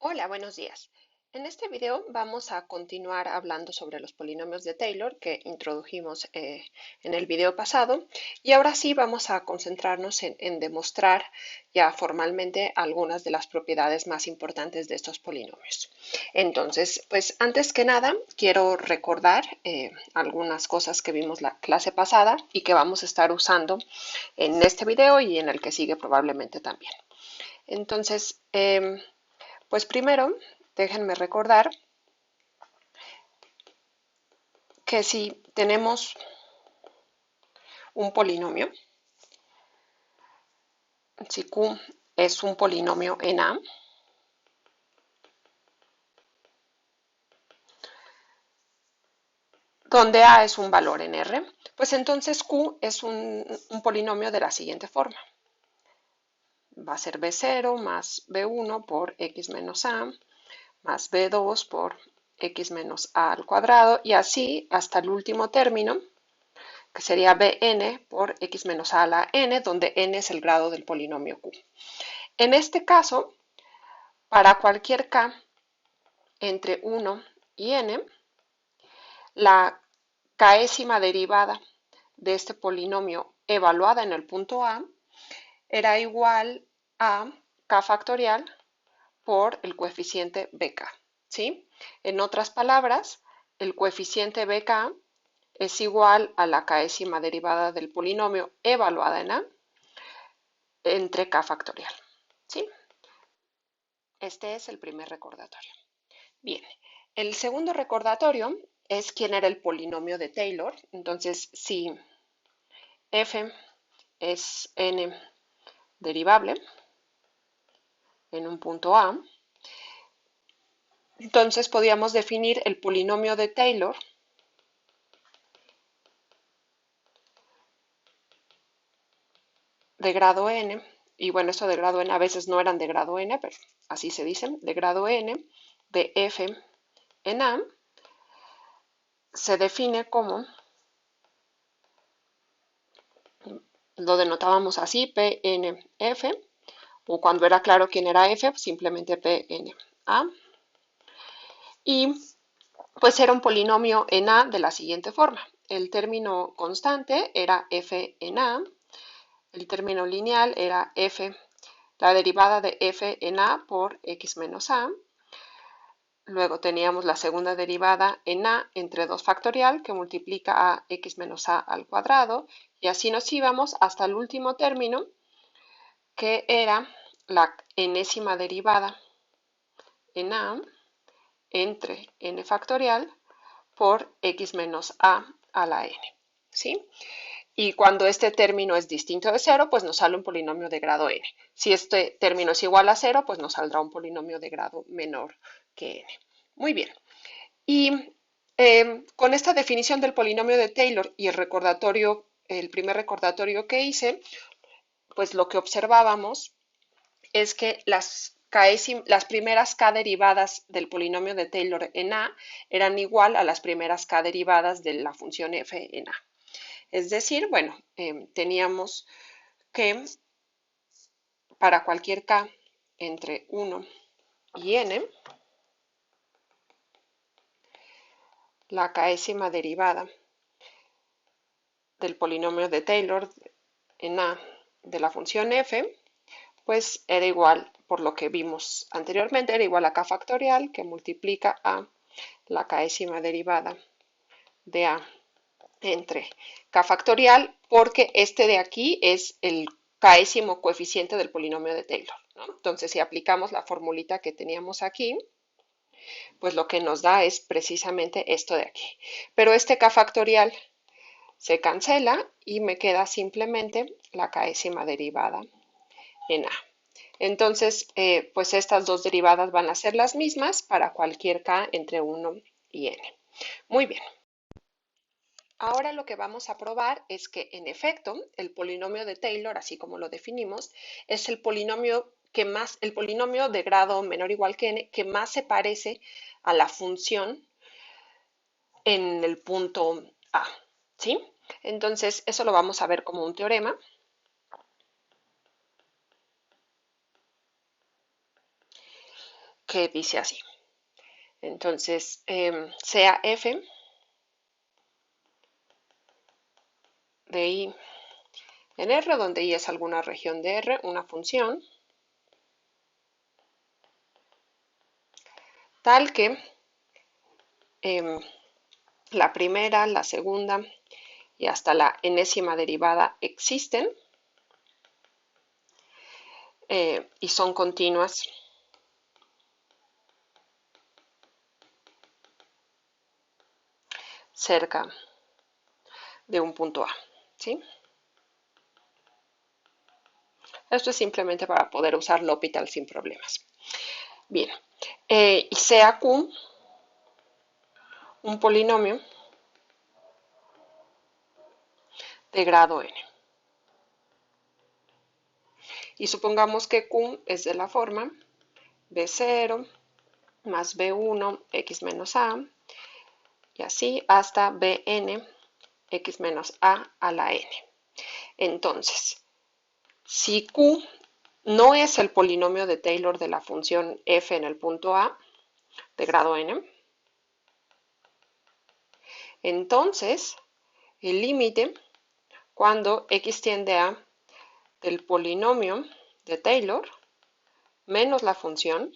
Hola, buenos días. En este video vamos a continuar hablando sobre los polinomios de Taylor que introdujimos en el video pasado y ahora sí vamos a concentrarnos en demostrar ya formalmente algunas de las propiedades más importantes de estos polinomios. Entonces, pues antes que nada quiero recordar algunas cosas que vimos la clase pasada y que vamos a estar usando en este video y en el que sigue probablemente también. Entonces, pues primero, déjenme recordar que si tenemos un polinomio, si Q es un polinomio en A, donde A es un valor en R, pues entonces Q es un polinomio de la siguiente forma. Va a ser B0 más B1 por X menos A, más B2 por X menos A al cuadrado, y así hasta el último término, que sería Bn por X menos A a la n, donde n es el grado del polinomio Q. En este caso, para cualquier k entre 1 y n, la késima derivada de este polinomio evaluada en el punto A era igual a k factorial por el coeficiente bk, ¿sí? En otras palabras, el coeficiente bk es igual a la késima derivada del polinomio evaluada en A entre k factorial, ¿sí? Este es el primer recordatorio. Bien, el segundo recordatorio es quién era el polinomio de Taylor. Entonces, si f es n derivable en un punto A, entonces podríamos definir el polinomio de Taylor de grado n, y bueno, esto de grado n a veces no eran de grado n, pero así se dicen, de grado n de f en A, se define como, lo denotábamos así, Pnf, o cuando era claro quién era f, simplemente Pna. Y pues era un polinomio en A de la siguiente forma. El término constante era f en A, el término lineal era f, la derivada de f en A por x menos A. Luego teníamos la segunda derivada en A entre 2 factorial que multiplica a x menos A al cuadrado, y así nos íbamos hasta el último término, que era la enésima derivada en A entre n factorial por x menos a la n, ¿sí? Y cuando este término es distinto de cero, pues nos sale un polinomio de grado n. Si este término es igual a cero, pues nos saldrá un polinomio de grado menor que n. Muy bien. Y con esta definición del polinomio de Taylor y el primer recordatorio que hice, pues lo que observábamos es que las primeras k derivadas del polinomio de Taylor en A eran igual a las primeras k derivadas de la función f en A. Es decir, bueno, teníamos que para cualquier k entre 1 y n, la késima derivada del polinomio de Taylor en A de la función f, pues era igual, por lo que vimos anteriormente, era igual a k factorial que multiplica a la késima derivada de A entre k factorial, porque este de aquí es el késimo coeficiente del polinomio de Taylor, ¿no? Entonces, si aplicamos la formulita que teníamos aquí, pues lo que nos da es precisamente esto de aquí. Pero este k factorial se cancela y me queda simplemente la késima derivada en A. Entonces, pues estas dos derivadas van a ser las mismas para cualquier k entre 1 y n. Muy bien. Ahora lo que vamos a probar es que, en efecto, el polinomio de Taylor, así como lo definimos, es el polinomio el polinomio de grado menor o igual que n, que más se parece a la función en el punto A, ¿sí? Entonces, eso lo vamos a ver como un teorema. que dice así. Entonces, sea f de i en R, donde i es alguna región de R, una función tal que la primera, la segunda y hasta la enésima derivada existen y son continuas cerca de un punto A, ¿sí? Esto es simplemente para poder usar L'Hopital sin problemas. Bien, y sea Q un polinomio de grado n. Y supongamos que Q es de la forma B0 más B1 x menos A y así hasta Bn x menos A la n. Entonces, si Q no es el polinomio de Taylor de la función f en el punto A de grado n, entonces el límite cuando x tiende a del polinomio de Taylor menos la función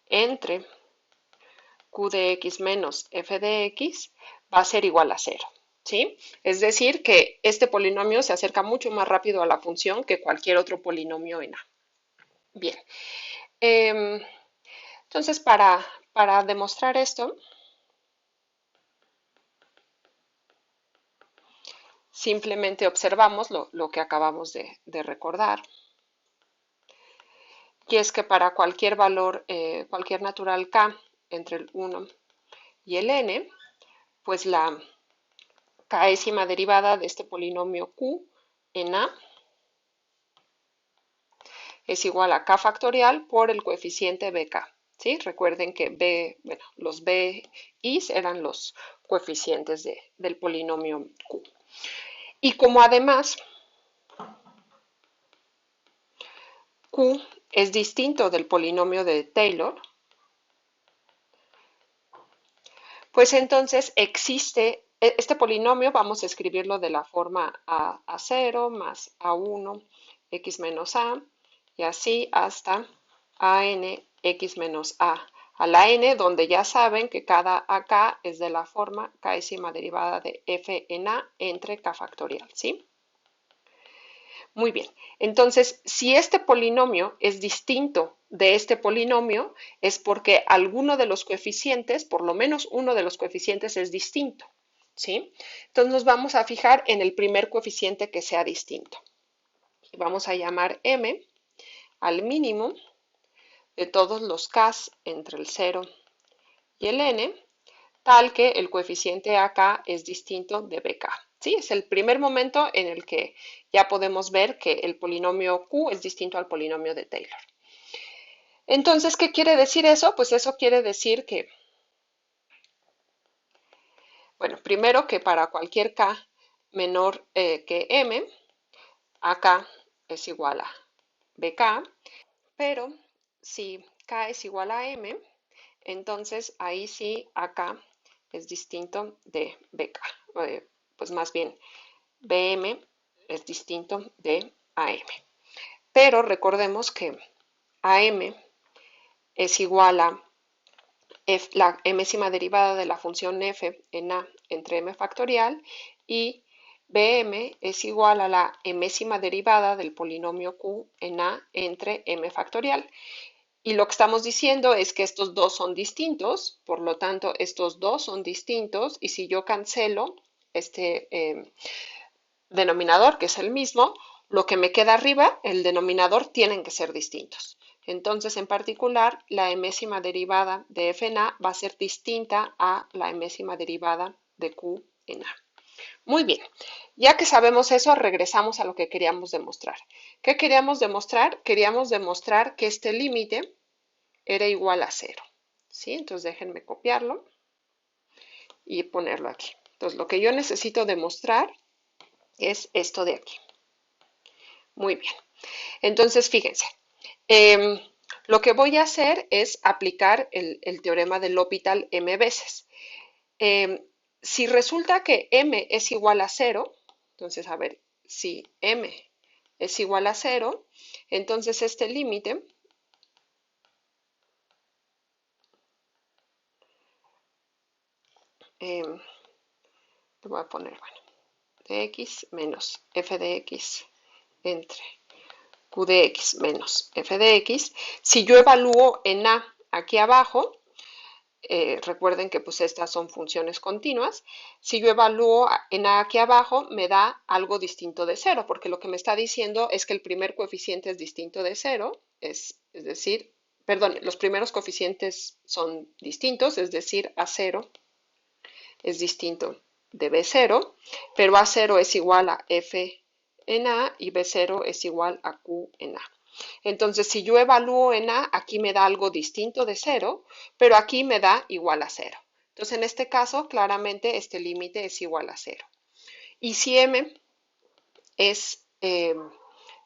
entre q de x menos f de x va a ser igual a 0. ¿Sí? Es decir, que este polinomio se acerca mucho más rápido a la función que cualquier otro polinomio en A. Bien, entonces para demostrar esto, simplemente observamos lo que acabamos de recordar, y es que para cualquier valor, cualquier natural k entre el 1 y el n, pues la késima derivada de este polinomio q en A es igual a k factorial por el coeficiente bk. ¿Sí? Recuerden que los bi's eran los coeficientes del polinomio q. Y como además q es distinto del polinomio de Taylor, pues entonces existe este polinomio, vamos a escribirlo de la forma a0 más a1 x menos a y así hasta an x menos a la n, donde ya saben que cada ak es de la forma késima derivada de f en a entre k factorial, ¿sí? Muy bien, entonces si este polinomio es distinto de este polinomio es porque alguno de los coeficientes, por lo menos uno de los coeficientes es distinto, ¿sí? Entonces nos vamos a fijar en el primer coeficiente que sea distinto. Y vamos a llamar m al mínimo de todos los k's entre el 0 y el n, tal que el coeficiente ak es distinto de bk. ¿Sí? Es el primer momento en el que ya podemos ver que el polinomio q es distinto al polinomio de Taylor. Entonces, ¿qué quiere decir eso? Pues eso quiere decir que, bueno, primero que para cualquier k menor que m, ak es igual a bk, pero si k es igual a m, entonces ahí sí ak es distinto de bk. Pues más bien, bm es distinto de am. Pero recordemos que am es igual a la enésima derivada de la función f en a entre m factorial y bm es igual a la enésima derivada del polinomio q en a entre m factorial. Y lo que estamos diciendo es que estos dos son distintos, por lo tanto estos dos son distintos y si yo cancelo este denominador, que es el mismo, lo que me queda arriba, el denominador, tienen que ser distintos. Entonces, en particular, la enésima derivada de f en a va a ser distinta a la enésima derivada de q en a. Muy bien, ya que sabemos eso, regresamos a lo que queríamos demostrar. ¿Qué queríamos demostrar? Queríamos demostrar que este límite era igual a 0. ¿Sí? Entonces, déjenme copiarlo y ponerlo aquí. Entonces, lo que yo necesito demostrar es esto de aquí. Muy bien. Entonces, fíjense, Lo que voy a hacer es aplicar el teorema de L'Hopital m veces. Si resulta que m es igual a 0, entonces, a ver, si m es igual a 0, entonces este límite le voy a poner, bueno, de x menos f de x entre q de x menos f de x. Si yo evalúo en a aquí abajo, recuerden que pues estas son funciones continuas. Si yo evalúo en a aquí abajo, me da algo distinto de 0, porque lo que me está diciendo es que el primer coeficiente es distinto de 0, es decir, perdón, los primeros coeficientes son distintos, es decir, a0 es distinto de b0, pero a0 es igual a f en a y b0 es igual a q en a. Entonces, si yo evalúo en a, aquí me da algo distinto de 0, pero aquí me da igual a 0. Entonces, en este caso, claramente este límite es igual a 0. Y si m es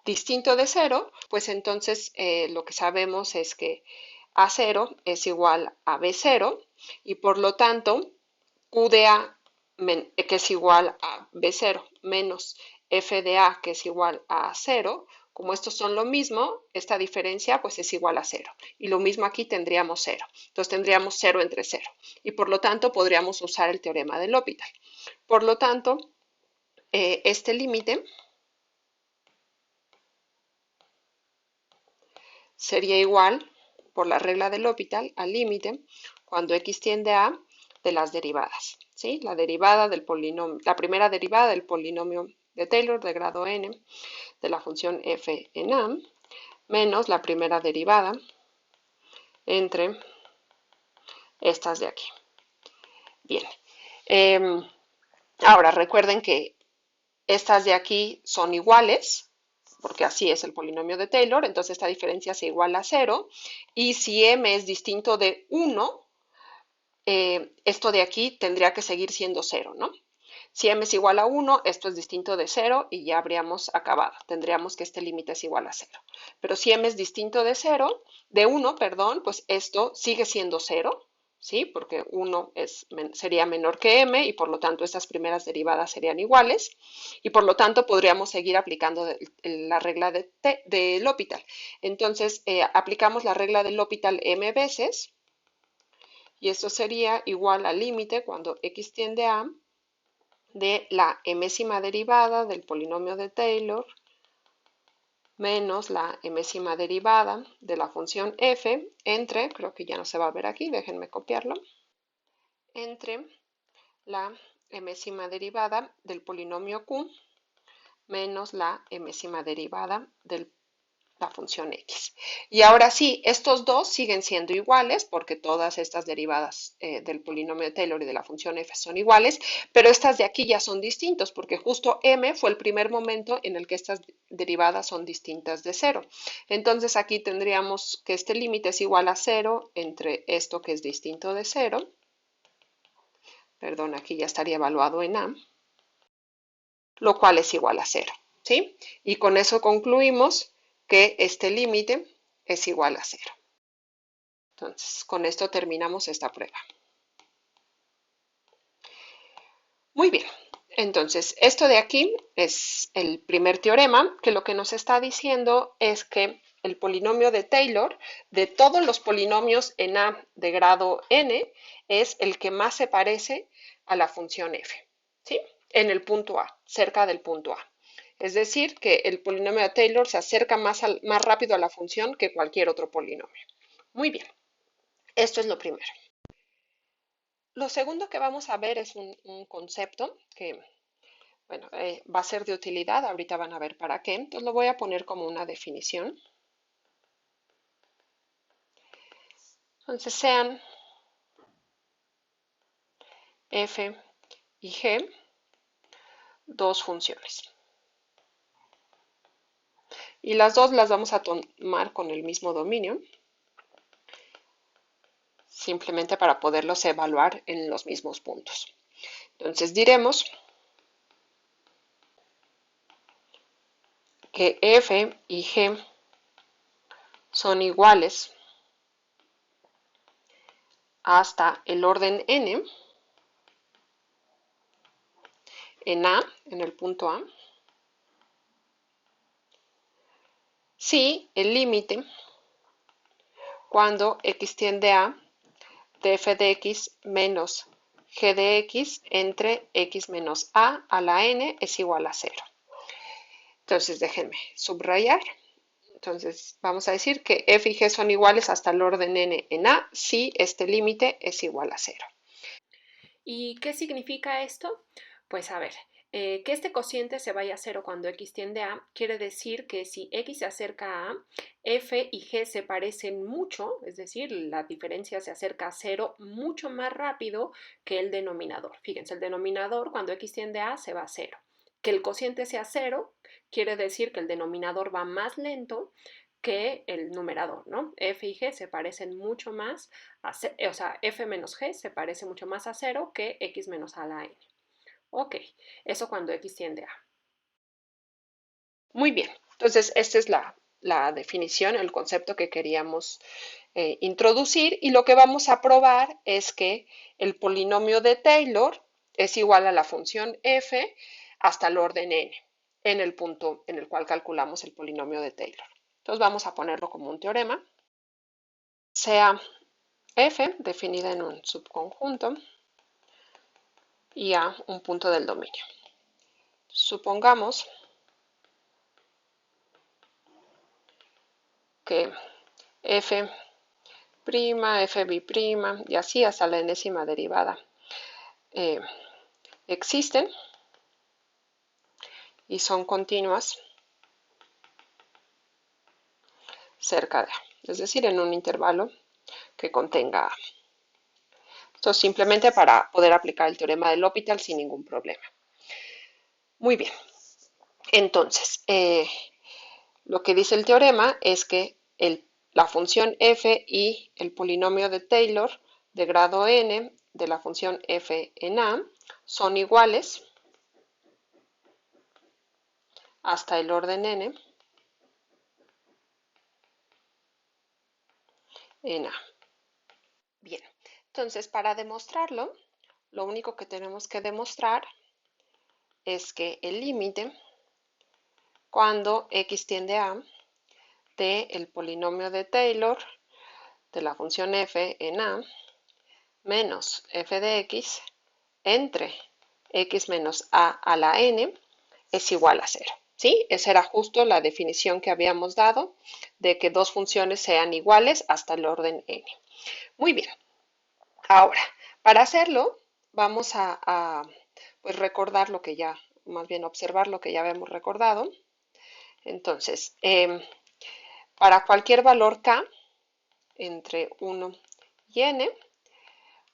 distinto de 0, pues entonces lo que sabemos es que a0 es igual a b0 y por lo tanto q de a que es igual a b0 menos f de a que es igual a 0, como estos son lo mismo, esta diferencia pues es igual a 0. Y lo mismo aquí tendríamos 0. Entonces tendríamos 0 entre 0. Y por lo tanto podríamos usar el teorema de L'Hopital. Por lo tanto, este límite sería igual, por la regla de L'Hopital, al límite cuando x tiende a de las derivadas. ¿Sí? La derivada del polinomio, la primera derivada del polinomio de Taylor de grado n de la función f en a menos la primera derivada entre estas de aquí. Bien. Ahora recuerden que estas de aquí son iguales, porque así es el polinomio de Taylor, entonces esta diferencia es igual a 0, y si m es distinto de 1, esto de aquí tendría que seguir siendo 0, ¿no? Si m es igual a 1, esto es distinto de 0 y ya habríamos acabado. Tendríamos que este límite es igual a 0. Pero si m es distinto de 0, de 1, perdón, pues esto sigue siendo 0, ¿sí? Porque 1 sería menor que m y por lo tanto estas primeras derivadas serían iguales y por lo tanto podríamos seguir aplicando la regla de L'Hopital. Entonces, aplicamos la regla de L'Hopital m veces y esto sería igual al límite cuando x tiende a de la enésima derivada del polinomio de Taylor menos la enésima derivada de la función f entre, creo que ya no se va a ver aquí, déjenme copiarlo, entre la enésima derivada del polinomio q menos la enésima derivada de la función x. Y ahora sí, estos dos siguen siendo iguales porque todas estas derivadas del polinomio de Taylor y de la función f son iguales, pero estas de aquí ya son distintos porque justo m fue el primer momento en el que estas derivadas son distintas de 0. Entonces aquí tendríamos que este límite es igual a 0 entre esto que es distinto de 0. Perdón, aquí ya estaría evaluado en a, lo cual es igual a 0. ¿Sí? Y con eso concluimos que este límite es igual a 0. Entonces, con esto terminamos esta prueba. Muy bien, entonces esto de aquí es el primer teorema, que lo que nos está diciendo es que el polinomio de Taylor, de todos los polinomios en A de grado n, es el que más se parece a la función f, ¿sí? En el punto A, cerca del punto A. Es decir, que el polinomio de Taylor se acerca más rápido a la función que cualquier otro polinomio. Muy bien, esto es lo primero. Lo segundo que vamos a ver es un concepto que, bueno, va a ser de utilidad, ahorita van a ver para qué, entonces lo voy a poner como una definición. Entonces sean f y g dos funciones. Y las dos las vamos a tomar con el mismo dominio, simplemente para poderlos evaluar en los mismos puntos. Entonces diremos que f y g son iguales hasta el orden n en A, en el punto A, si el límite cuando x tiende a de f de x menos g de x entre x menos a la n es igual a 0. Entonces déjenme subrayar. Entonces vamos a decir que f y g son iguales hasta el orden n en A si este límite es igual a 0. ¿Y qué significa esto? Pues a ver, que este cociente se vaya a cero cuando x tiende a, quiere decir que si x se acerca a, f y g se parecen mucho, es decir, la diferencia se acerca a cero mucho más rápido que el denominador. Fíjense, el denominador cuando x tiende a se va a cero. Que el cociente sea cero quiere decir que el denominador va más lento que el numerador, ¿no? F y G se parecen mucho más a, o sea, F menos G se parece mucho más a 0 que X menos A la N. Ok, eso cuando X tiende a. Muy bien, entonces esta es la definición, el concepto que queríamos introducir y lo que vamos a probar es que el polinomio de Taylor es igual a la función f hasta el orden n en el punto en el cual calculamos el polinomio de Taylor. Entonces vamos a ponerlo como un teorema. Sea f definida en un subconjunto y a un punto del dominio. Supongamos que f', fb' y así hasta la enésima derivada existen y son continuas cerca de A, es decir, en un intervalo que contenga A. Esto simplemente para poder aplicar el teorema del L'Hopital sin ningún problema. Muy bien, entonces, lo que dice el teorema es que la función f y el polinomio de Taylor de grado n de la función f en A son iguales hasta el orden n en A. Bien, entonces para demostrarlo, lo único que tenemos que demostrar es que el límite cuando x tiende a del polinomio de Taylor de la función f en A menos f de x entre x menos a la n es igual a 0. ¿Sí? Esa era justo la definición que habíamos dado de que dos funciones sean iguales hasta el orden n. Muy bien. Ahora, para hacerlo, vamos pues recordar lo que ya, más bien observar lo que ya habíamos recordado. Entonces, para cualquier valor k entre 1 y n,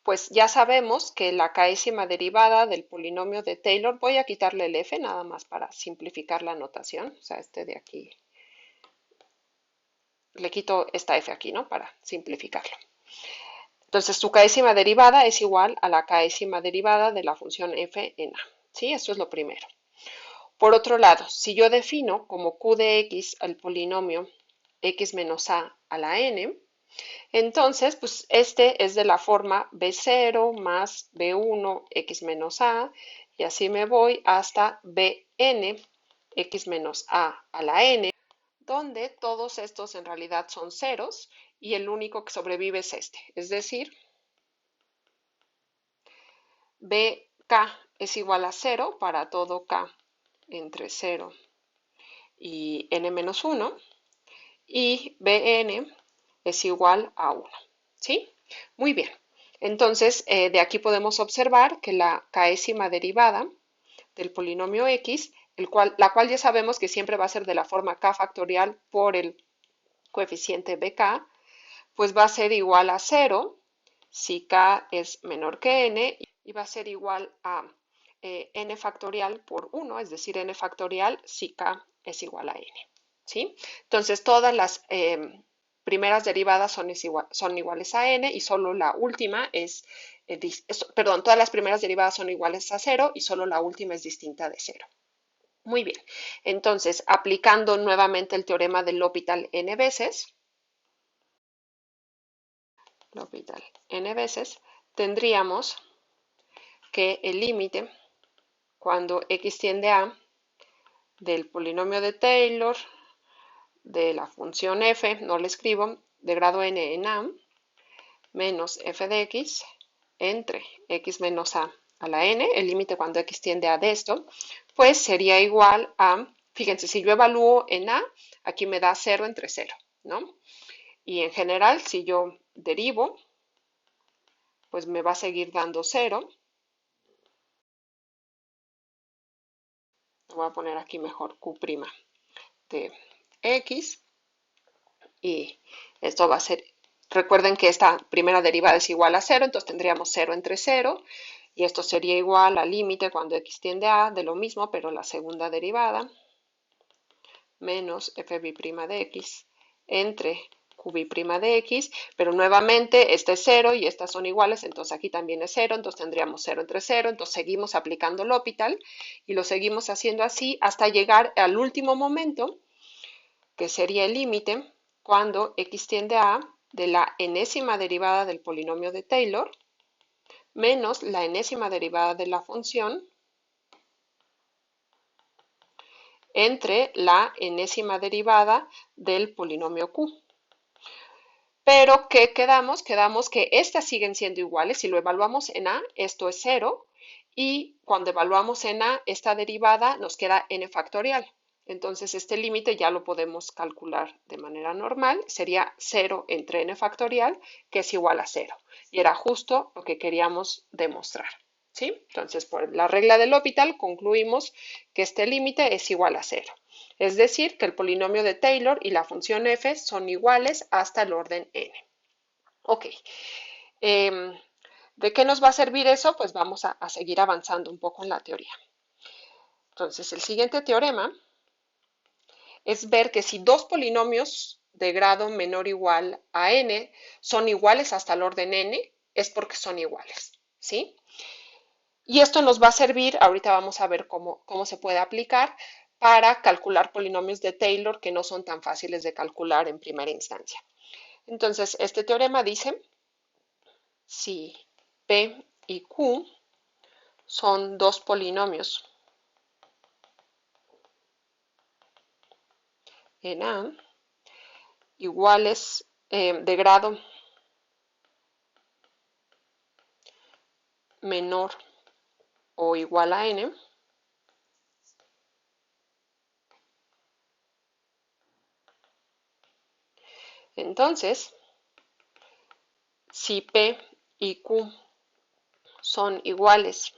pues ya sabemos que la késima derivada del polinomio de Taylor, voy a quitarle el f nada más para simplificar la notación, o sea, este de aquí, le quito esta f aquí, ¿no? Para simplificarlo. Entonces, su késima derivada es igual a la késima derivada de la función f en a, ¿sí? Esto es lo primero. Por otro lado, si yo defino como q de x el polinomio x menos a la n, entonces, pues este es de la forma b0 más b1 x menos a, y así me voy hasta bn x menos a la n, donde todos estos en realidad son ceros y el único que sobrevive es este, es decir, bk es igual a 0 para todo k entre 0 y n menos 1 y bn es igual a 1. ¿Sí? Muy bien. Entonces, de aquí podemos observar que la késima derivada del polinomio x, la cual ya sabemos que siempre va a ser de la forma k factorial por el coeficiente bk, pues va a ser igual a 0 si k es menor que n y va a ser igual a n factorial por 1, es decir, n factorial si k es igual a n. ¿Sí? Entonces, todas las primeras derivadas son iguales a n y solo la última perdón, todas las primeras derivadas son iguales a 0 y solo la última es distinta de 0. Muy bien, entonces aplicando nuevamente el teorema del L'Hopital n veces, L'Hopital n veces, tendríamos que el límite cuando x tiende a del polinomio de Taylor de la función f, no le escribo, de grado n en a, menos f de x entre x menos a la n, el límite cuando x tiende a de esto, pues sería igual a, fíjense, si yo evalúo en a, aquí me da 0 entre 0, ¿no? Y en general, si yo derivo, pues me va a seguir dando 0. Voy a poner aquí mejor q' de x. Y esto va a ser, recuerden que esta primera derivada es igual a 0, entonces tendríamos 0 entre 0. Y esto sería igual al límite cuando x tiende a de lo mismo, pero la segunda derivada, menos f' de x entre qb' de x, pero nuevamente este es 0 y estas son iguales, entonces aquí también es 0, entonces tendríamos 0 entre 0, entonces seguimos aplicando L'Hopital y lo seguimos haciendo así hasta llegar al último momento, que sería el límite cuando x tiende a de la enésima derivada del polinomio de Taylor menos la enésima derivada de la función entre la enésima derivada del polinomio q. Pero, ¿qué quedamos? Quedamos que estas siguen siendo iguales. Si lo evaluamos en a, esto es 0. Y cuando evaluamos en a, esta derivada nos queda n factorial. Entonces, este límite ya lo podemos calcular de manera normal. Sería 0 entre n factorial, que es igual a 0. Y era justo lo que queríamos demostrar, ¿sí? Entonces, por la regla del L'Hopital, concluimos que este límite es igual a 0. Es decir, que el polinomio de Taylor y la función f son iguales hasta el orden n. Ok. ¿De qué nos va a servir eso? Pues vamos a seguir avanzando un poco en la teoría. Entonces, el siguiente teorema es ver que si dos polinomios de grado menor o igual a n son iguales hasta el orden n, es porque son iguales, ¿sí? Y esto nos va a servir, ahorita vamos a ver cómo se puede aplicar para calcular polinomios de Taylor que no son tan fáciles de calcular en primera instancia. Entonces, este teorema dice, si P y Q son dos polinomios en A iguales de grado menor o igual a n, entonces, si P y Q son iguales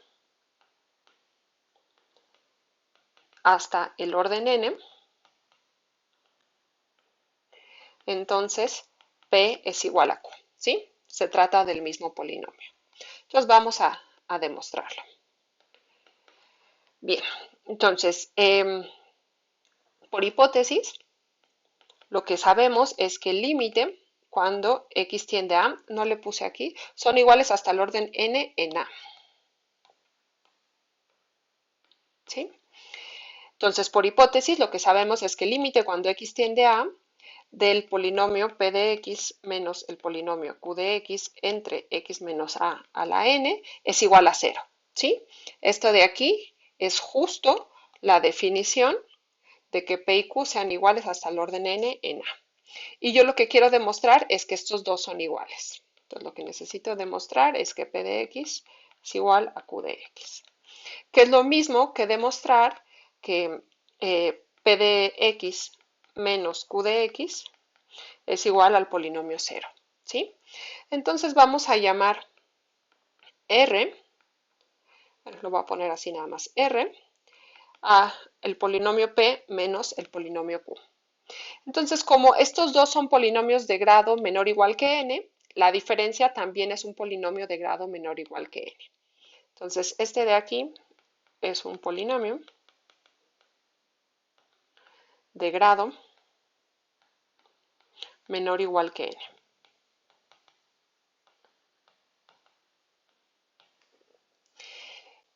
hasta el orden n, entonces P es igual a Q, ¿sí? Se trata del mismo polinomio. Entonces vamos a demostrarlo. Bien, entonces, por hipótesis, lo que sabemos es que el límite cuando x tiende a, no le puse aquí, son iguales hasta el orden n en a. ¿Sí? Entonces, por hipótesis, lo que sabemos es que el límite cuando x tiende a del polinomio p de x menos el polinomio q de x entre x menos a la n es igual a 0. ¿Sí? Esto de aquí es justo la definición de que p y q sean iguales hasta el orden n en a. Y yo lo que quiero demostrar es que estos dos son iguales. Entonces lo que necesito demostrar es que p de x es igual a q de x. Que es lo mismo que demostrar que p de x menos q de x es igual al polinomio 0. ¿Sí? Entonces vamos a llamar R, lo voy a poner así nada más, R, a el polinomio p menos el polinomio q. Entonces, como estos dos son polinomios de grado menor o igual que n, la diferencia también es un polinomio de grado menor o igual que n. Entonces, este de aquí es un polinomio de grado menor o igual que n.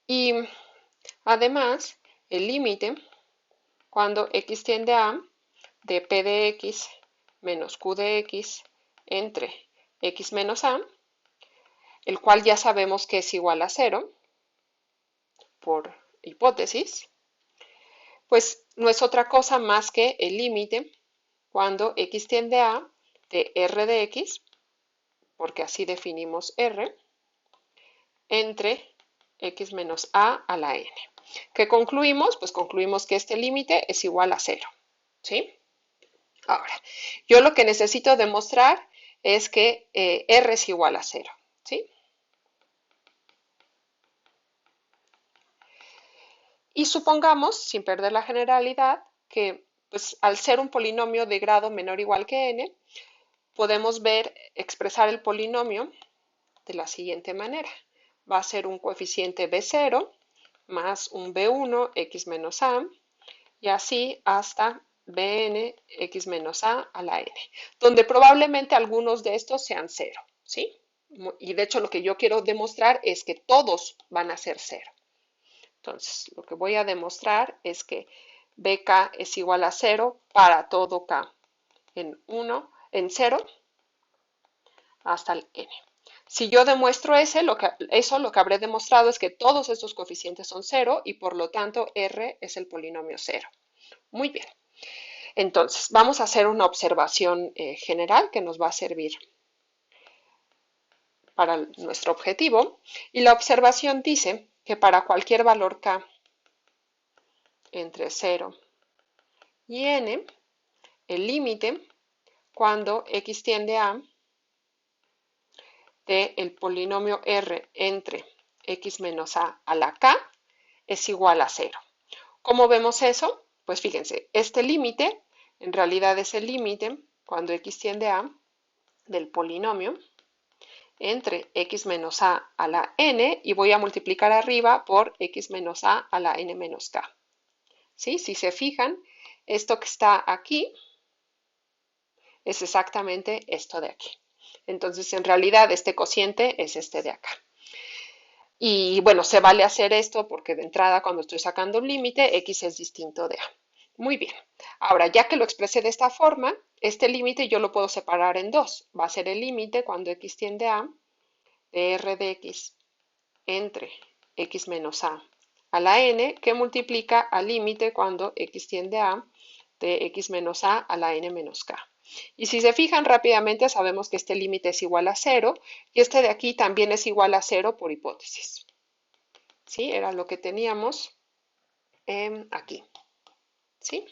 Y además, el límite cuando x tiende a de p de x menos q de x entre x menos a, el cual ya sabemos que es igual a 0 por hipótesis, pues no es otra cosa más que el límite cuando x tiende a de r de x, porque así definimos r, entre x menos a la n. ¿Qué concluimos? Pues concluimos que este límite es igual a 0, ¿sí? Ahora, yo lo que necesito demostrar es que r es igual a 0, ¿sí? Y supongamos, sin perder la generalidad, que pues, al ser un polinomio de grado menor o igual que n, podemos expresar el polinomio de la siguiente manera. Va a ser un coeficiente b0 más un b1 x menos a, y así hasta bn x menos a la n, donde probablemente algunos de estos sean 0, ¿sí? Y de hecho lo que yo quiero demostrar es que todos van a ser 0. Entonces, lo que voy a demostrar es que bk es igual a 0 para todo k en 0 hasta el n. Si yo demuestro lo que habré demostrado es que todos estos coeficientes son 0 y por lo tanto r es el polinomio 0. Muy bien. Entonces, vamos a hacer una observación general que nos va a servir para nuestro objetivo. Y la observación dice que para cualquier valor k entre 0 y n, el límite cuando x tiende a del polinomio r entre x menos a la k es igual a 0. ¿Cómo vemos eso? Pues fíjense, este límite en realidad es el límite cuando x tiende a del polinomio entre x menos a la n y voy a multiplicar arriba por x menos a la n menos k. ¿Sí? Si se fijan, esto que está aquí es exactamente esto de aquí. Entonces, en realidad, este cociente es este de acá. Y bueno, se vale hacer esto porque de entrada, cuando estoy sacando un límite, x es distinto de a. Muy bien. Ahora, ya que lo expresé de esta forma, este límite yo lo puedo separar en dos. Va a ser el límite cuando x tiende a de r de x entre x menos a la n, que multiplica al límite cuando x tiende a de x menos a la n menos k. Y si se fijan rápidamente sabemos que este límite es igual a 0 y este de aquí también es igual a 0 por hipótesis. ¿Sí? Era lo que teníamos aquí. ¿Sí?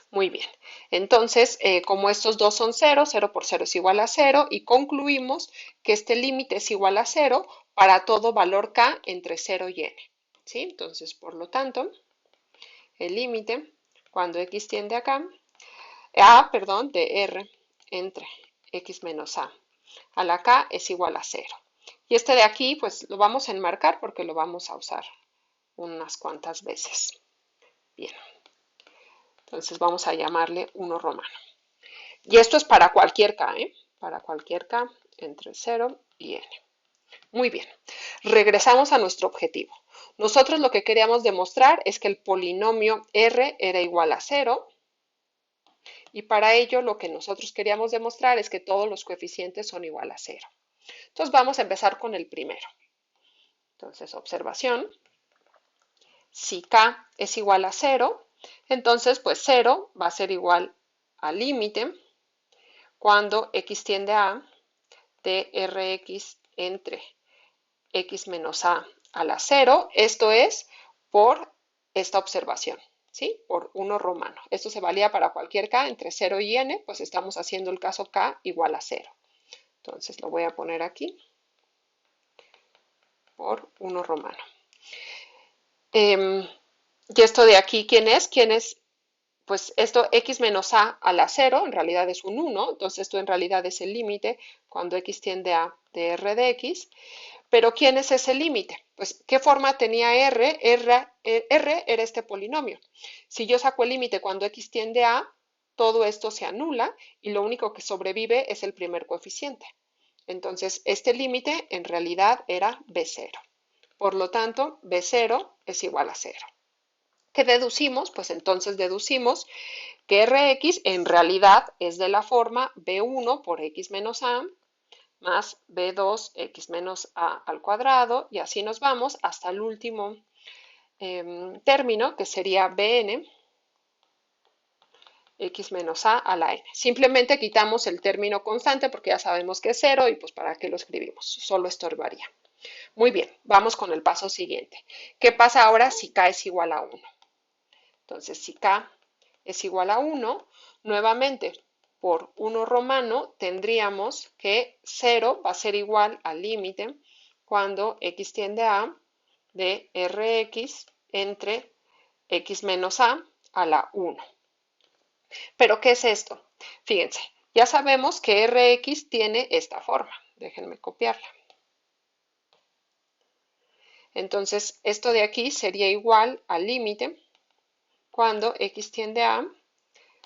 Muy bien. Entonces, como estos dos son 0, 0 por 0 es igual a 0 y concluimos que este límite es igual a 0 para todo valor k entre 0 y n. ¿Sí? Entonces, por lo tanto, el límite cuando x tiende acá, de r entre x menos a la k es igual a 0. Y este de aquí, pues lo vamos a enmarcar porque lo vamos a usar unas cuantas veces. Bien. Entonces vamos a llamarle 1 romano. Y esto es para cualquier k, ¿eh? Para cualquier k entre 0 y n. Muy bien. Regresamos a nuestro objetivo. Nosotros lo que queríamos demostrar es que el polinomio r era igual a 0. Y para ello lo que nosotros queríamos demostrar es que todos los coeficientes son igual a 0. Entonces vamos a empezar con el primero. Entonces, observación. Si k es igual a 0, entonces pues 0 va a ser igual al límite cuando x tiende a de rx entre x menos a la 0. Esto es por esta observación, ¿sí? Por 1 romano. Esto se valía para cualquier k entre 0 y n, pues estamos haciendo el caso k igual a 0. Entonces lo voy a poner aquí por 1 romano. Y esto de aquí, ¿quién es? ¿Quién es? Pues esto x menos a la 0 en realidad es un 1, entonces esto en realidad es el límite cuando x tiende a de r de x. Pero ¿quién es ese límite? Pues ¿qué forma tenía r? R era este polinomio. Si yo saco el límite cuando x tiende a, todo esto se anula y lo único que sobrevive es el primer coeficiente. Entonces este límite en realidad era b0. Por lo tanto, b0 es igual a 0. ¿Qué deducimos? Pues entonces deducimos que Rx en realidad es de la forma B1 por X menos A más b2x menos a al cuadrado, y así nos vamos hasta el último término, que sería bn x menos a la n. Simplemente quitamos el término constante porque ya sabemos que es 0 y pues para qué lo escribimos, solo estorbaría. Muy bien, vamos con el paso siguiente. ¿Qué pasa ahora si k es igual a 1? Entonces, si k es igual a 1, nuevamente por 1 romano tendríamos que 0 va a ser igual al límite cuando x tiende a de Rx entre x menos a la 1. ¿Pero qué es esto? Fíjense, ya sabemos que Rx tiene esta forma. Déjenme copiarla. Entonces, esto de aquí sería igual al límite cuando x tiende a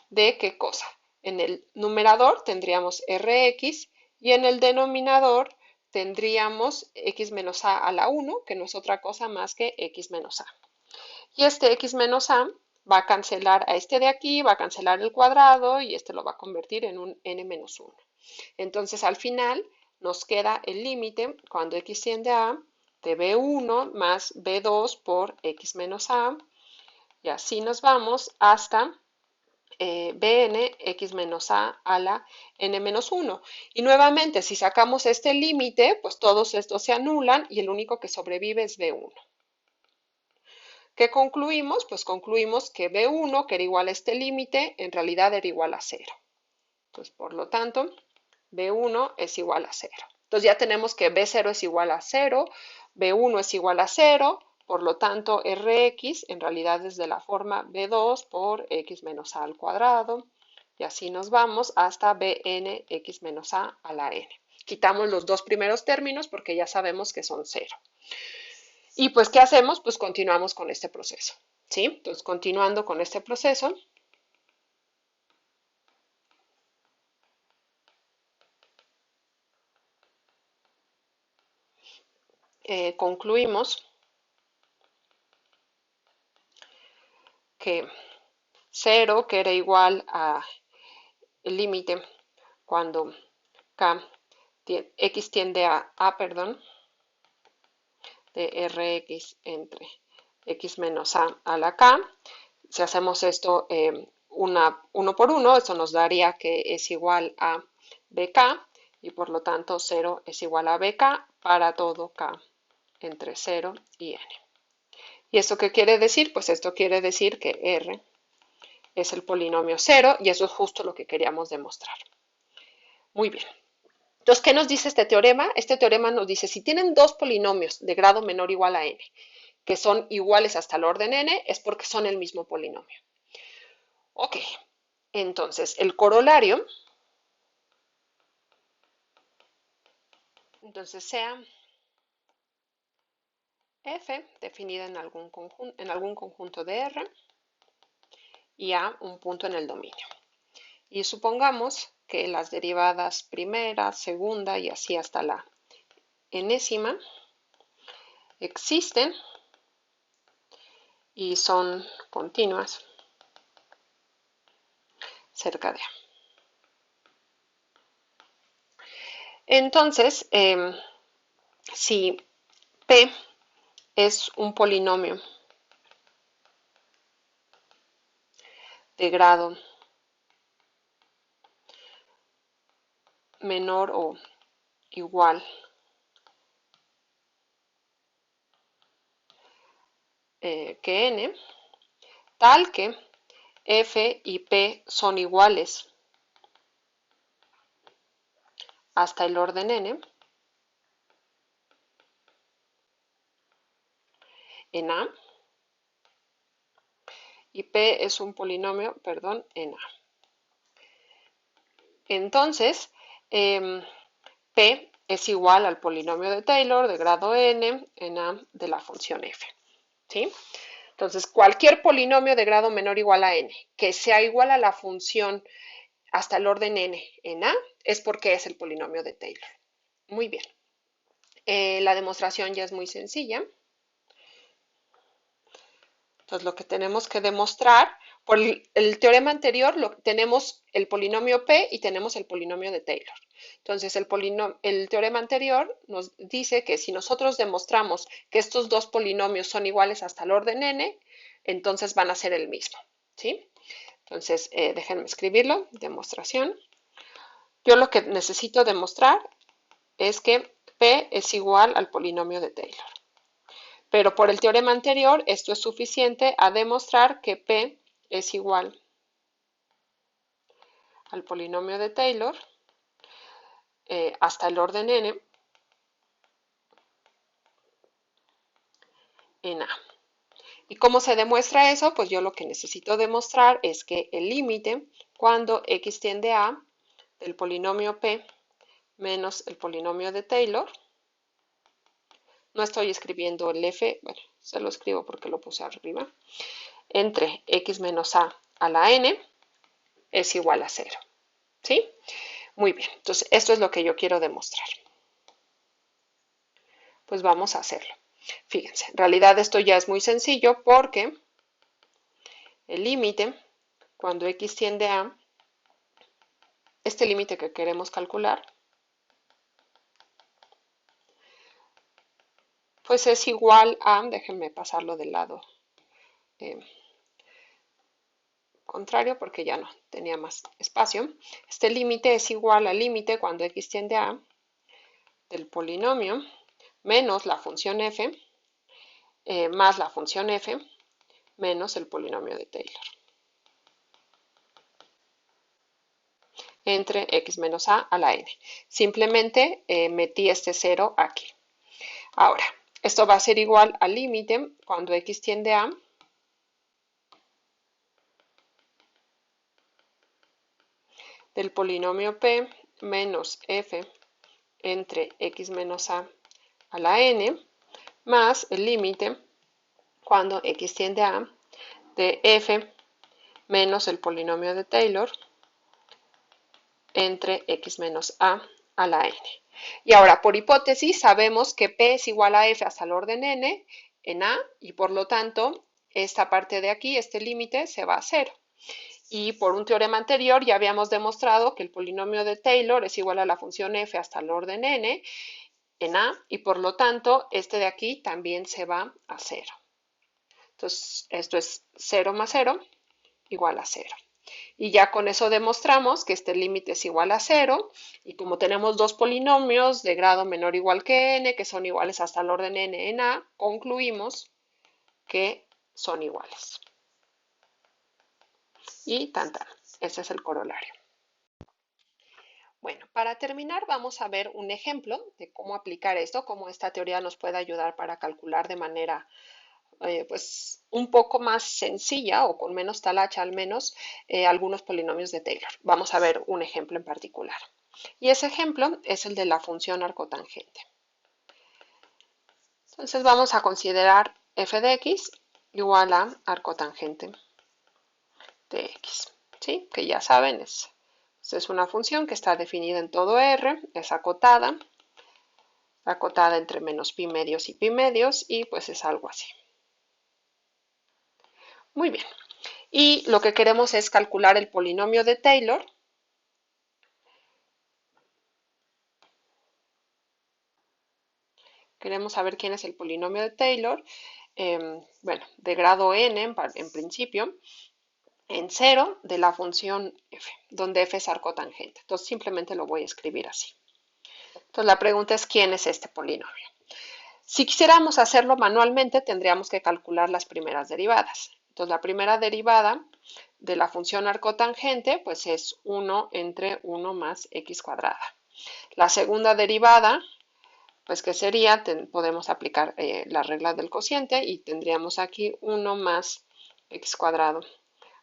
de qué cosa. En el numerador tendríamos Rx y en el denominador tendríamos x menos a la 1, que no es otra cosa más que x menos a. Y este x menos a va a cancelar a este de aquí, va a cancelar el cuadrado y este lo va a convertir en un n menos 1. Entonces al final nos queda el límite cuando x tiende a de b1 más b2 por x menos a, y así nos vamos hasta bn x menos a la n menos 1. Y nuevamente, si sacamos este límite, pues todos estos se anulan y el único que sobrevive es b1. ¿Qué concluimos? Pues concluimos que b1, que era igual a este límite, en realidad era igual a 0. Entonces, por lo tanto, b1 es igual a 0. Entonces ya tenemos que b0 es igual a 0, b1 es igual a 0, por lo tanto Rx en realidad es de la forma b2 por x menos a al cuadrado, y así nos vamos hasta bn x menos a la n. Quitamos los dos primeros términos porque ya sabemos que son 0. Y pues, ¿qué hacemos? Pues continuamos con este proceso, ¿sí? Entonces, continuando con este proceso, concluimos que 0, que era igual a el límite cuando x tiende a, de Rx entre x menos a la k. Si hacemos esto uno por uno, eso nos daría que es igual a bk, y por lo tanto 0 es igual a bk para todo k entre 0 y n. ¿Y esto qué quiere decir? Pues esto quiere decir que r es el polinomio 0, y eso es justo lo que queríamos demostrar. Muy bien. Entonces, ¿qué nos dice este teorema? Este teorema nos dice, si tienen dos polinomios de grado menor o igual a n, que son iguales hasta el orden n, es porque son el mismo polinomio. Ok, entonces el corolario, entonces sea f definida en algún conjunto de R y A un punto en el dominio. Y supongamos que las derivadas primera, segunda y así hasta la enésima existen y son continuas cerca de A. Entonces, si P es un polinomio de grado menor o igual que n, tal que f y p son iguales hasta el orden n, en A, y p es un polinomio, perdón, en A. Entonces, p es igual al polinomio de Taylor de grado n en A de la función f, ¿sí? Entonces, cualquier polinomio de grado menor o igual a n que sea igual a la función hasta el orden n en A es porque es el polinomio de Taylor. Muy bien. La demostración ya es muy sencilla. Entonces, lo que tenemos que demostrar, Por el teorema anterior tenemos el polinomio P y tenemos el polinomio de Taylor. Entonces, el teorema anterior nos dice que si nosotros demostramos que estos dos polinomios son iguales hasta el orden n, entonces van a ser el mismo, ¿sí? Entonces, déjenme escribirlo, demostración. Yo lo que necesito demostrar es que P es igual al polinomio de Taylor. Pero por el teorema anterior, esto es suficiente a demostrar que P es igual al polinomio de Taylor hasta el orden n en A. ¿Y cómo se demuestra eso? Pues yo lo que necesito demostrar es que el límite cuando x tiende a A del polinomio P menos el polinomio de Taylor, no estoy escribiendo el f, bueno, se lo escribo porque lo puse arriba, entre x menos a la n es igual a 0. ¿Sí? Muy bien, entonces esto es lo que yo quiero demostrar. Pues vamos a hacerlo. Fíjense, en realidad esto ya es muy sencillo porque el límite, cuando x tiende a, este límite que queremos calcular, pues es igual a, déjenme pasarlo del lado contrario porque ya no tenía más espacio. Este límite es igual al límite cuando x tiende a del polinomio menos la función f más la función f menos el polinomio de Taylor entre x menos a la n. Simplemente metí este 0 aquí. Ahora, esto va a ser igual al límite cuando x tiende a del polinomio p menos f entre x menos a la n más el límite cuando x tiende a de f menos el polinomio de Taylor entre x menos a la n. Y ahora, por hipótesis, sabemos que p es igual a f hasta el orden n en a, y por lo tanto, esta parte de aquí, este límite, se va a 0. Y por un teorema anterior ya habíamos demostrado que el polinomio de Taylor es igual a la función f hasta el orden n en a, y por lo tanto, este de aquí también se va a 0. Entonces, esto es 0 más 0 igual a 0. Y ya con eso demostramos que este límite es igual a 0, y como tenemos dos polinomios de grado menor o igual que n, que son iguales hasta el orden n en a, concluimos que son iguales. Y tan tan, ese es el corolario. Bueno, para terminar vamos a ver un ejemplo de cómo aplicar esto, cómo esta teoría nos puede ayudar para calcular de manera pues un poco más sencilla o con menos talacha al menos algunos polinomios de Taylor. Vamos a ver un ejemplo en particular. Y ese ejemplo es el de la función arcotangente. Entonces vamos a considerar f de x igual a arcotangente de x, ¿sí? Que ya saben, es una función que está definida en todo R, es acotada entre menos pi medios y pi medios, y pues es algo así. Muy bien. Y lo que queremos es calcular el polinomio de Taylor. Queremos saber quién es el polinomio de Taylor. Bueno, de grado n en principio, en 0 de la función f, donde f es arcotangente. Entonces simplemente lo voy a escribir así. Entonces la pregunta es ¿quién es este polinomio? Si quisiéramos hacerlo manualmente, tendríamos que calcular las primeras derivadas. Entonces la primera derivada de la función arcotangente pues es 1 entre 1 más x cuadrada. La segunda derivada, pues que sería, podemos aplicar la regla del cociente y tendríamos aquí 1 más x cuadrado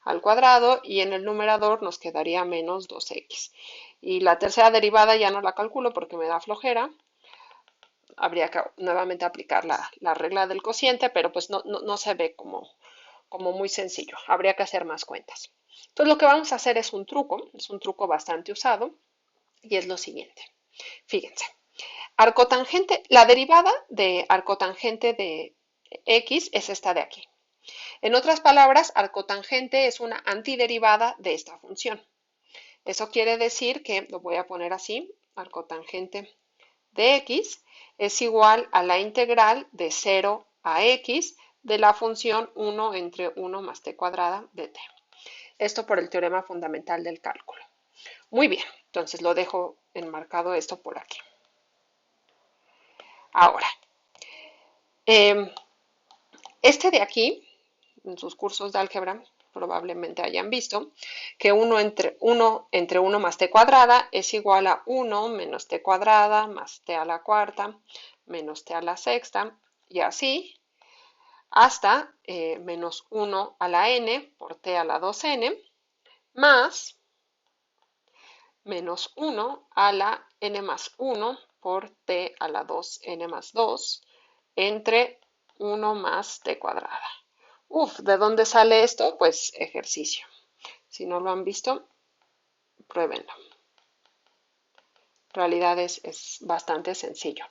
al cuadrado, y en el numerador nos quedaría menos 2x. Y la tercera derivada ya no la calculo porque me da flojera. Habría que nuevamente aplicar la regla del cociente, pero pues no se ve como muy sencillo. Habría que hacer más cuentas. Entonces lo que vamos a hacer es un truco bastante usado, y es lo siguiente. Fíjense, arcotangente, la derivada de arcotangente de x es esta de aquí. En otras palabras, arcotangente es una antiderivada de esta función. Eso quiere decir que, lo voy a poner así, arcotangente de x es igual a la integral de 0 a x de la función 1 entre 1 más t cuadrada de t. Esto por el teorema fundamental del cálculo. Muy bien, entonces lo dejo enmarcado esto por aquí. Ahora, este de aquí, en sus cursos de álgebra, probablemente hayan visto que 1 entre 1 más t cuadrada es igual a 1 menos t cuadrada más t a la cuarta menos t a la sexta y así hasta menos 1 a la n por t a la 2n más menos 1 a la n más 1 por t a la 2n más 2 entre 1 más t cuadrada. ¿De dónde sale esto? Pues ejercicio. Si no lo han visto, pruébenlo. En realidad es bastante sencillo.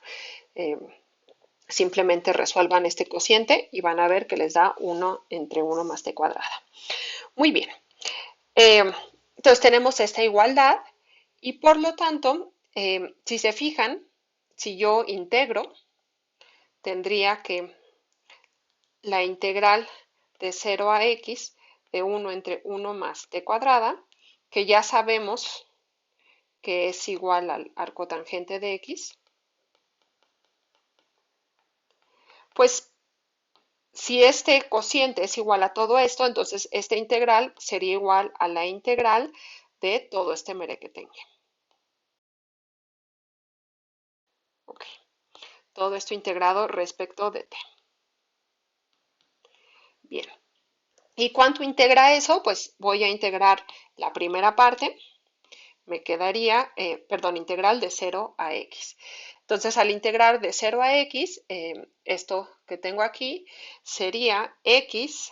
Simplemente resuelvan este cociente y van a ver que les da 1 entre 1 más t cuadrada. Muy bien. Entonces tenemos esta igualdad y por lo tanto, si se fijan, si yo integro, tendría que la integral de 0 a x de 1 entre 1 más t cuadrada, que ya sabemos que es igual al arcotangente de x, pues si este cociente es igual a todo esto, entonces esta integral sería igual a la integral de todo este merequetengue. Ok, todo esto integrado respecto de t. Bien, ¿y cuánto integra eso? Pues voy a integrar la primera parte, me quedaría, integral de 0 a x. Entonces, al integrar de 0 a x, esto que tengo aquí sería x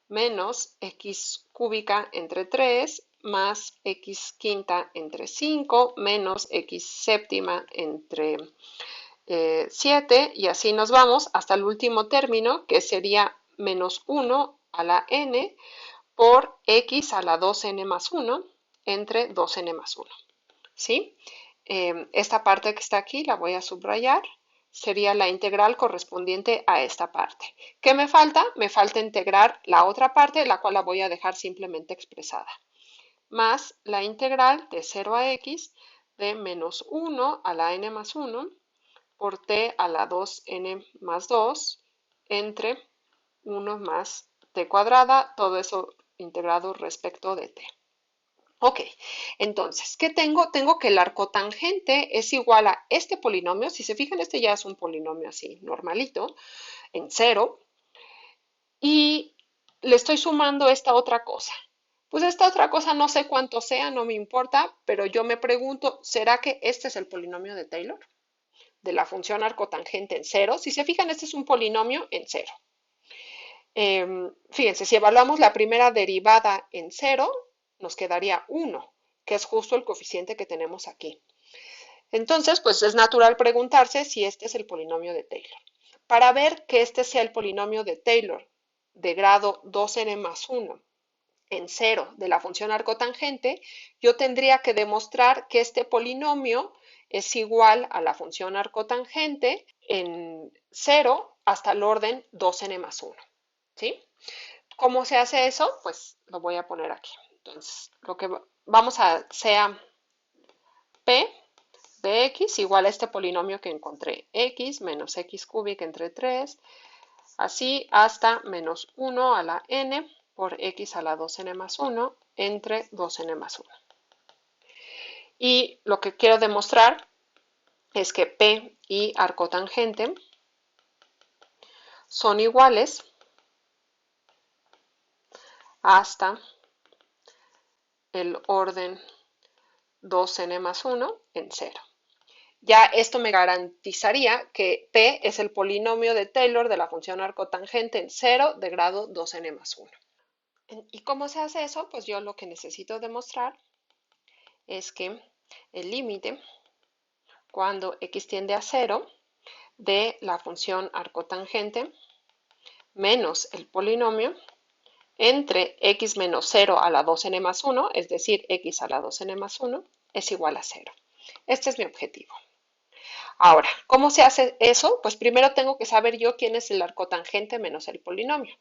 menos x cúbica entre 3 más x quinta entre 5 menos x séptima entre 7 y así nos vamos hasta el último término que sería menos 1 a la n por x a la 2n más 1 entre 2n más 1. ¿Sí? Esta parte que está aquí la voy a subrayar. Sería la integral correspondiente a esta parte. ¿Qué me falta? Me falta integrar la otra parte, la cual la voy a dejar simplemente expresada. Más la integral de 0 a x de menos 1 a la n más 1 por t a la 2n más 2 entre 1 más t cuadrada, todo eso integrado respecto de t. Ok, entonces, ¿qué tengo? Tengo que el arcotangente es igual a este polinomio. Si se fijan, este ya es un polinomio así, normalito, en 0. Y le estoy sumando esta otra cosa. Pues esta otra cosa no sé cuánto sea, no me importa, pero yo me pregunto, ¿será que este es el polinomio de Taylor? De la función arcotangente en 0. Si se fijan, este es un polinomio en 0. Fíjense, si evaluamos la primera derivada en 0, nos quedaría 1, que es justo el coeficiente que tenemos aquí. Entonces, pues es natural preguntarse si este es el polinomio de Taylor. Para ver que este sea el polinomio de Taylor de grado 2n más 1 en 0 de la función arcotangente, yo tendría que demostrar que este polinomio es igual a la función arcotangente en 0 hasta el orden 2n más 1. ¿Sí? ¿Cómo se hace eso? Pues lo voy a poner aquí. Entonces, lo que vamos a sea p de x igual a este polinomio que encontré, x menos x cúbica entre 3, así hasta menos 1 a la n por x a la 2n más 1 entre 2n más 1. Y lo que quiero demostrar es que p y arcotangente son iguales hasta el orden 2n más 1 en 0. Ya esto me garantizaría que p es el polinomio de Taylor de la función arcotangente en 0 de grado 2n más 1. ¿Y cómo se hace eso? Pues yo lo que necesito demostrar es que el límite cuando x tiende a 0 de la función arcotangente menos el polinomio entre x menos 0 a la 2n más 1, es decir, x a la 2n más 1, es igual a 0. Este es mi objetivo. Ahora, ¿cómo se hace eso? Pues primero tengo que saber yo quién es el arcotangente menos el polinomio.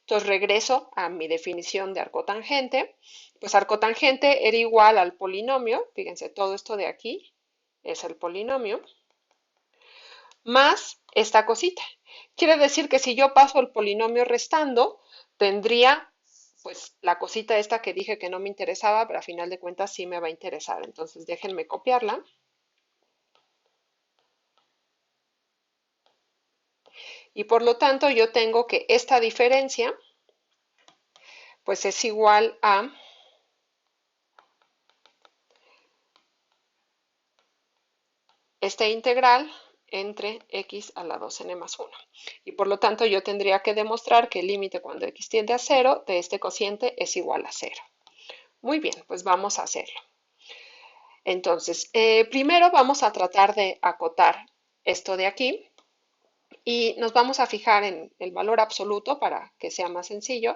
Entonces regreso a mi definición de arcotangente. Pues arcotangente era igual al polinomio, fíjense, todo esto de aquí es el polinomio, más esta cosita. Quiere decir que si yo paso el polinomio restando, tendría pues la cosita esta que dije que no me interesaba, pero a final de cuentas sí me va a interesar. Entonces déjenme copiarla. Y por lo tanto yo tengo que esta diferencia pues es igual a esta integral entre x a la 2n más 1. Y por lo tanto yo tendría que demostrar que el límite cuando x tiende a 0 de este cociente es igual a 0. Muy bien, pues vamos a hacerlo. Entonces, primero vamos a tratar de acotar esto de aquí y nos vamos a fijar en el valor absoluto para que sea más sencillo.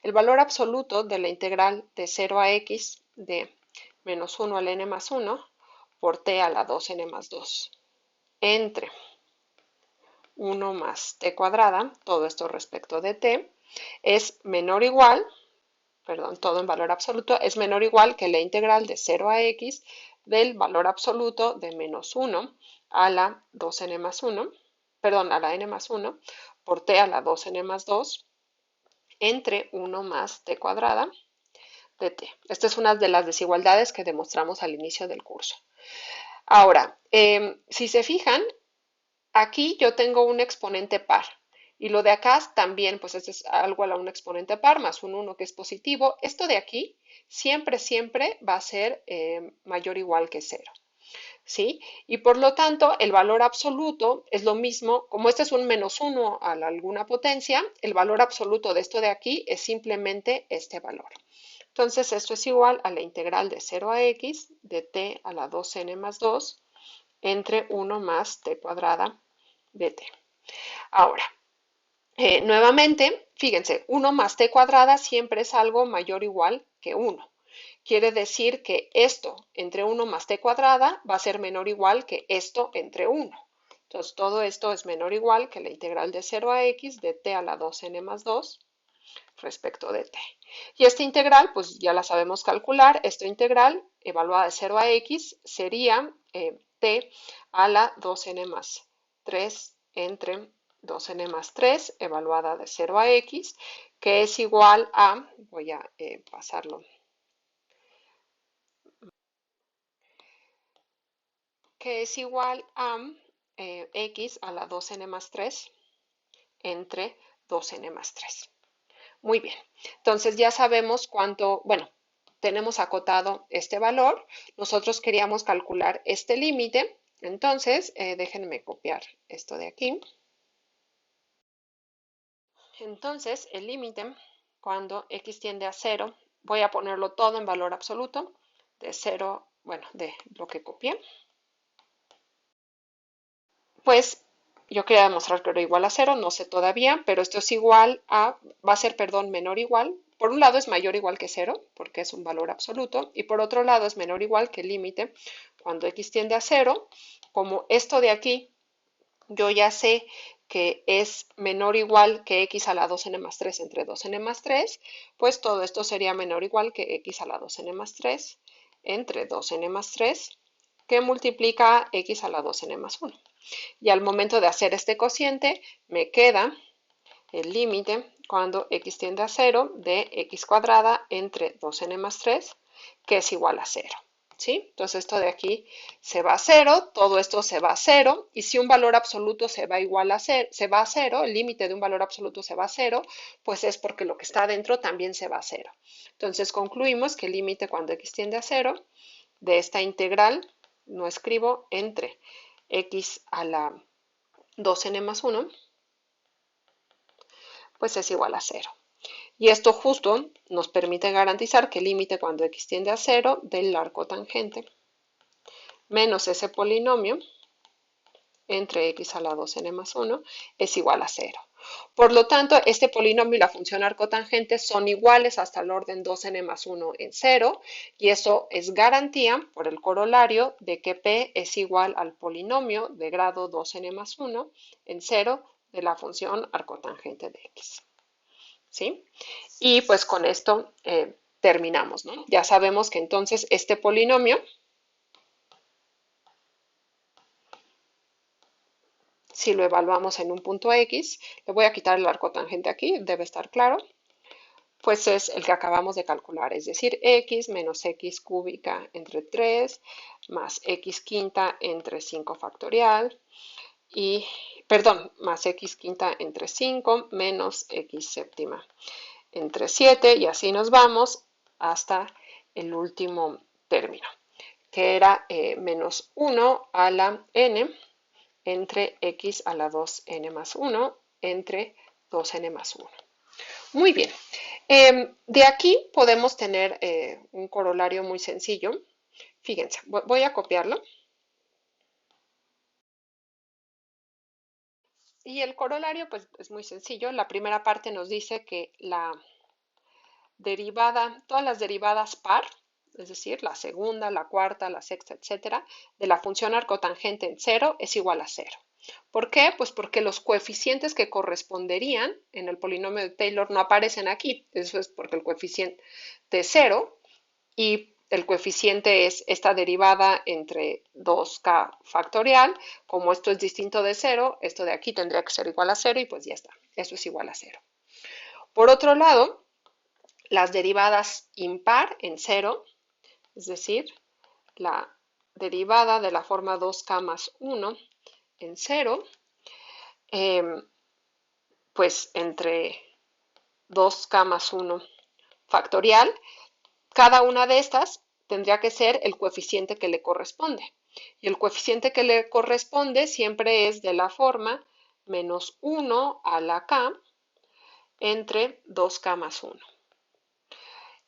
El valor absoluto de la integral de 0 a x de menos 1 al n más 1 por t a la 2n más 2 entre 1 más t cuadrada, todo esto respecto de t, es menor o igual, perdón, todo en valor absoluto, es menor o igual que la integral de 0 a x del valor absoluto de menos 1 a la 2n más 1, perdón, a la n más 1 por t a la 2n más 2 entre 1 más t cuadrada de t. Esta es una de las desigualdades que demostramos al inicio del curso. Ahora, si se fijan, aquí yo tengo un exponente par. Y lo de acá también, pues este es algo a un exponente par más un 1 que es positivo. Esto de aquí siempre, siempre va a ser mayor o igual que 0. ¿Sí? Y por lo tanto, el valor absoluto es lo mismo, como este es un menos 1 a alguna potencia, el valor absoluto de esto de aquí es simplemente este valor. Entonces, esto es igual a la integral de 0 a x de t a la 2n más 2 entre 1 más t cuadrada de t. Ahora, nuevamente, fíjense, 1 más t cuadrada siempre es algo mayor o igual que 1. Quiere decir que esto entre 1 más t cuadrada va a ser menor o igual que esto entre 1. Entonces, todo esto es menor o igual que la integral de 0 a x de t a la 2n más 2 respecto de t. Y esta integral, pues ya la sabemos calcular. Esta integral evaluada de 0 a x sería t a la 2n más 3 entre 2n más 3 evaluada de 0 a x, que es igual a, voy a pasarlo, que es igual a x a la 2n más 3 entre 2n más 3. Muy bien, entonces ya sabemos cuánto, bueno, tenemos acotado este valor. Nosotros queríamos calcular este límite, entonces déjenme copiar esto de aquí. Entonces, el límite cuando x tiende a 0, voy a ponerlo todo en valor absoluto, de 0, bueno, de lo que copié. Pues yo quería demostrar que era igual a 0, no sé todavía, pero esto es igual a, va a ser, perdón, menor o igual. Por un lado es mayor o igual que 0, porque es un valor absoluto, y por otro lado es menor o igual que el límite cuando x tiende a 0, como esto de aquí, yo ya sé que es menor o igual que x a la 2n más 3 entre 2n más 3, pues todo esto sería menor o igual que x a la 2n más 3 entre 2n más 3, que multiplica x a la 2n más 1. Y al momento de hacer este cociente, me queda el límite cuando x tiende a 0 de x cuadrada entre 2n más 3, que es igual a 0. ¿Sí? Entonces esto de aquí se va a 0, todo esto se va a 0, y si un valor absoluto se va a 0, el límite de un valor absoluto se va a 0, pues es porque lo que está adentro también se va a 0. Entonces concluimos que el límite cuando x tiende a 0 de esta integral, no escribo, entre x a la 2n más 1, pues es igual a 0. Y esto justo nos permite garantizar que el límite cuando x tiende a 0 del arco tangente menos ese polinomio entre x a la 2n más 1 es igual a 0. Por lo tanto, este polinomio y la función arcotangente son iguales hasta el orden 2n más 1 en 0, y eso es garantía por el corolario de que P es igual al polinomio de grado 2n más 1 en 0 de la función arcotangente de x. ¿Sí? Y pues con esto terminamos, ¿no? Ya sabemos que entonces este polinomio, si lo evaluamos en un punto x, le voy a quitar el arcotangente aquí, debe estar claro, pues es el que acabamos de calcular, es decir, x menos x cúbica entre 3 más x quinta entre 5 factorial y, perdón, más x quinta entre 5 menos x séptima entre 7, y así nos vamos hasta el último término, que era menos 1 a la n entre x a la 2n más 1 entre 2n más 1. Muy bien. De aquí podemos tener un corolario muy sencillo. Fíjense, voy a copiarlo. Y el corolario pues es muy sencillo. La primera parte nos dice que la derivada, todas las derivadas par, es decir, la segunda, la cuarta, la sexta, etcétera, de la función arcotangente en 0 es igual a 0. ¿Por qué? Pues porque los coeficientes que corresponderían en el polinomio de Taylor no aparecen aquí. Eso es porque el coeficiente es 0 y el coeficiente es esta derivada entre 2k factorial. Como esto es distinto de 0, esto de aquí tendría que ser igual a 0 y pues ya está. Eso es igual a 0. Por otro lado, las derivadas impar en 0, es decir, la derivada de la forma 2k más 1 en 0, pues entre 2k más 1 factorial, cada una de estas tendría que ser el coeficiente que le corresponde. Y el coeficiente que le corresponde siempre es de la forma menos 1 a la k entre 2k más 1.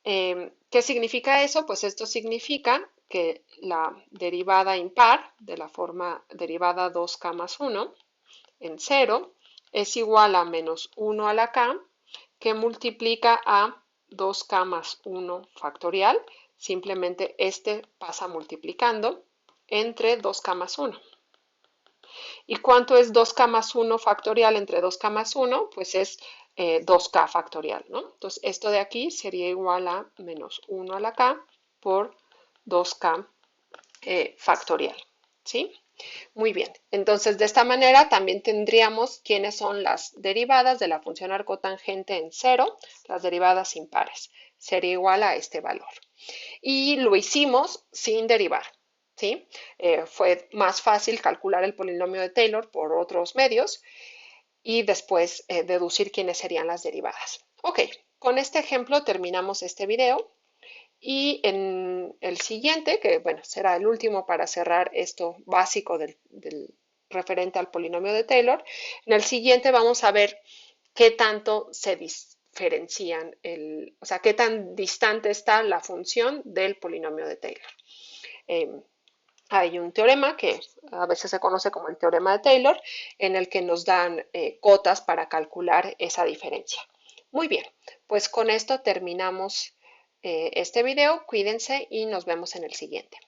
¿Qué significa eso? Pues esto significa que la derivada impar de la forma derivada 2k más 1 en 0 es igual a menos 1 a la k, que multiplica a 2k más 1 factorial. Simplemente este pasa multiplicando entre 2k más 1. ¿Y cuánto es 2k más 1 factorial entre 2k más 1? Pues es 2k factorial, ¿no? Entonces, esto de aquí sería igual a menos 1 a la k por 2k factorial, ¿sí? Muy bien, entonces de esta manera también tendríamos quiénes son las derivadas de la función arcotangente en 0, las derivadas impares. Sería igual a este valor. Y lo hicimos sin derivar, ¿sí? Fue más fácil calcular el polinomio de Taylor por otros medios y después deducir quiénes serían las derivadas. Ok, con este ejemplo terminamos este video. Y en el siguiente, que bueno, será el último para cerrar esto básico del referente al polinomio de Taylor, en el siguiente vamos a ver qué tanto se diferencian, o sea, qué tan distante está la función del polinomio de Taylor. Hay un teorema que a veces se conoce como el teorema de Taylor, en el que nos dan cotas para calcular esa diferencia. Muy bien, pues con esto terminamos este video. Cuídense y nos vemos en el siguiente.